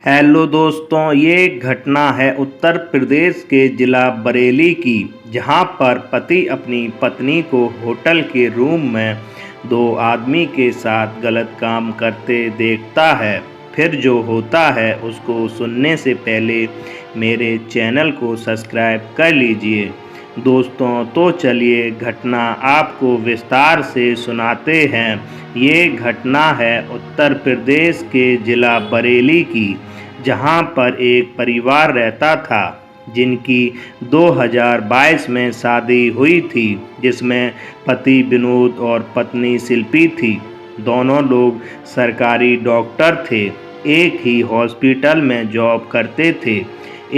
Hello दोस्तों, ये घटना है उत्तर प्रदेश के ज़िला बरेली की, जहां पर पति अपनी पत्नी को होटल के रूम में दो आदमी के साथ गलत काम करते देखता है। फिर जो होता है उसको सुनने से पहले मेरे चैनल को सब्सक्राइब कर लीजिए। दोस्तों, तो चलिए घटना आपको विस्तार से सुनाते हैं। ये घटना है उत्तर प्रदेश के ज़िला बरेली की, जहां पर एक परिवार रहता था जिनकी 2022 में शादी हुई थी, जिसमें पति विनोद और पत्नी शिल्पी थी। दोनों लोग सरकारी डॉक्टर थे, एक ही हॉस्पिटल में जॉब करते थे।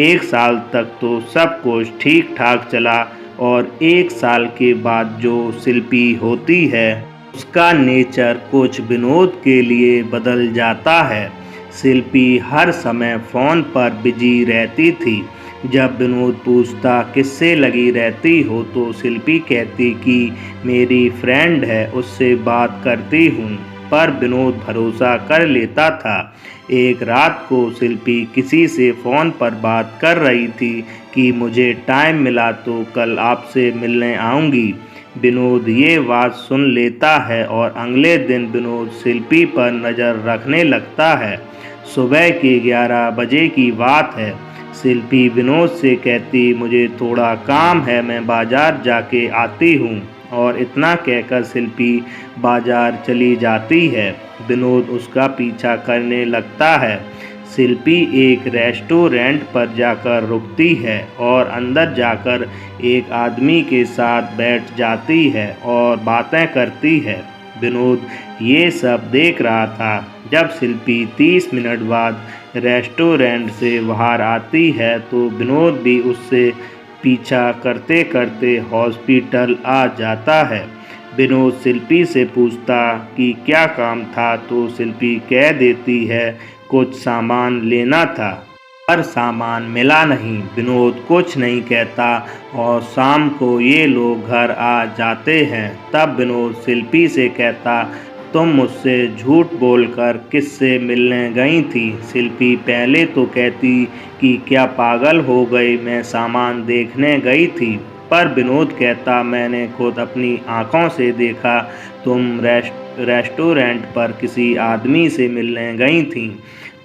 1 साल तक तो सब कुछ ठीक ठाक चला और 1 साल के बाद जो शिल्पी होती है उसका नेचर कुछ विनोद के लिए बदल जाता है। शिल्पी हर समय फ़ोन पर बिजी रहती थी। जब विनोद पूछता किससे लगी रहती हो, तो शिल्पी कहती कि मेरी फ्रेंड है, उससे बात करती हूँ। पर विनोद भरोसा कर लेता था। एक रात को शिल्पी किसी से फ़ोन पर बात कर रही थी कि मुझे टाइम मिला तो कल आपसे मिलने आऊँगी। विनोद ये बात सुन लेता है और अगले दिन विनोद शिल्पी पर नज़र रखने लगता है। सुबह के 11 बजे की बात है। शिल्पी विनोद से कहती मुझे थोड़ा काम है, मैं बाज़ार जाके आती हूँ, और इतना कहकर शिल्पी बाज़ार चली जाती है। विनोद उसका पीछा करने लगता है। शिल्पी एक रेस्टोरेंट पर जाकर रुकती है और अंदर जाकर एक आदमी के साथ बैठ जाती है और बातें करती है। विनोद ये सब देख रहा था। जब शिल्पी 30 मिनट बाद रेस्टोरेंट से बाहर आती है तो विनोद भी उससे पीछा करते करते हॉस्पिटल आ जाता है। विनोद शिल्पी से पूछता कि क्या काम था, तो शिल्पी कह देती है कुछ सामान लेना था, पर सामान मिला नहीं। विनोद कुछ नहीं कहता और शाम को ये लोग घर आ जाते हैं। तब विनोद शिल्पी से कहता, तुम मुझसे झूठ बोलकर किससे मिलने गई थी? शिल्पी पहले तो कहती कि क्या पागल हो गई, मैं सामान देखने गई थी। पर विनोद कहता, मैंने खुद अपनी आँखों से देखा, तुम रेस्टोरेंट पर किसी आदमी से मिलने गई थी।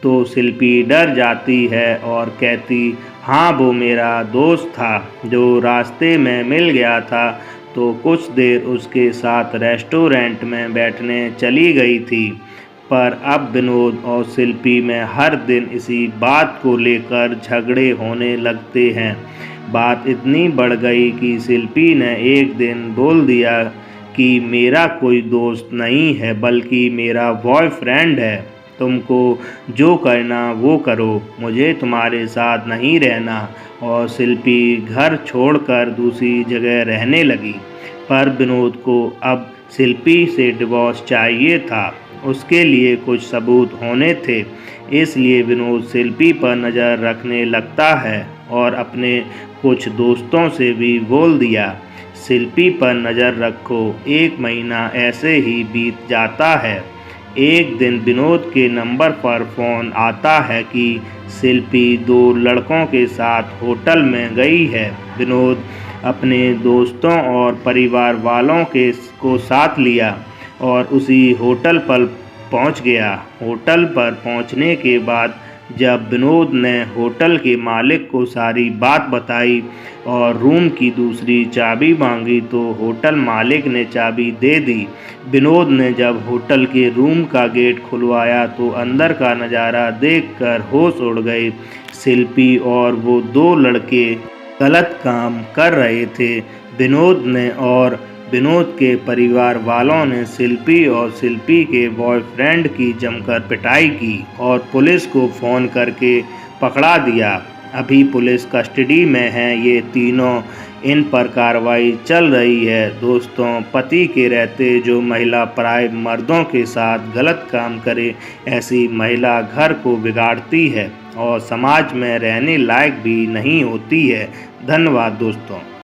तो शिल्पी डर जाती है और कहती, हाँ वो मेरा दोस्त था जो रास्ते में मिल गया था, तो कुछ देर उसके साथ रेस्टोरेंट में बैठने चली गई थी। पर अब विनोद और शिल्पी में हर दिन इसी बात को लेकर झगड़े होने लगते हैं। बात इतनी बढ़ गई कि शिल्पी ने एक दिन बोल दिया कि मेरा कोई दोस्त नहीं है, बल्कि मेरा बॉयफ्रेंड है। तुमको जो करना वो करो, मुझे तुम्हारे साथ नहीं रहना। और शिल्पी घर छोड़कर दूसरी जगह रहने लगी। पर विनोद को अब शिल्पी से डिवोर्स चाहिए था। उसके लिए कुछ सबूत होने थे। इसलिए विनोद शिल्पी पर नज़र रखने लगता है और अपने कुछ दोस्तों से भी बोल दिया, शिल्पी पर नज़र रखो। 1 महीना ऐसे ही बीत जाता है। एक दिन विनोद के नंबर पर फ़ोन आता है कि शिल्पी 2 लड़कों के साथ होटल में गई है। विनोद अपने दोस्तों और परिवार वालों को साथ लिया और उसी होटल पर पहुंच गया। होटल पर पहुंचने के बाद जब विनोद ने होटल के मालिक को सारी बात बताई और रूम की दूसरी चाबी मांगी, तो होटल मालिक ने चाबी दे दी। विनोद ने जब होटल के रूम का गेट खुलवाया तो अंदर का नज़ारा देखकर होश उड़ गए। शिल्पी और वो 2 लड़के गलत काम कर रहे थे। विनोद के परिवार वालों ने शिल्पी और शिल्पी के बॉयफ्रेंड की जमकर पिटाई की और पुलिस को फ़ोन करके पकड़ा दिया। अभी पुलिस कस्टडी में हैं ये तीनों, इन पर कार्रवाई चल रही है। दोस्तों, पति के रहते जो महिला पराये मर्दों के साथ गलत काम करे, ऐसी महिला घर को बिगाड़ती है और समाज में रहने लायक भी नहीं होती है। धन्यवाद दोस्तों।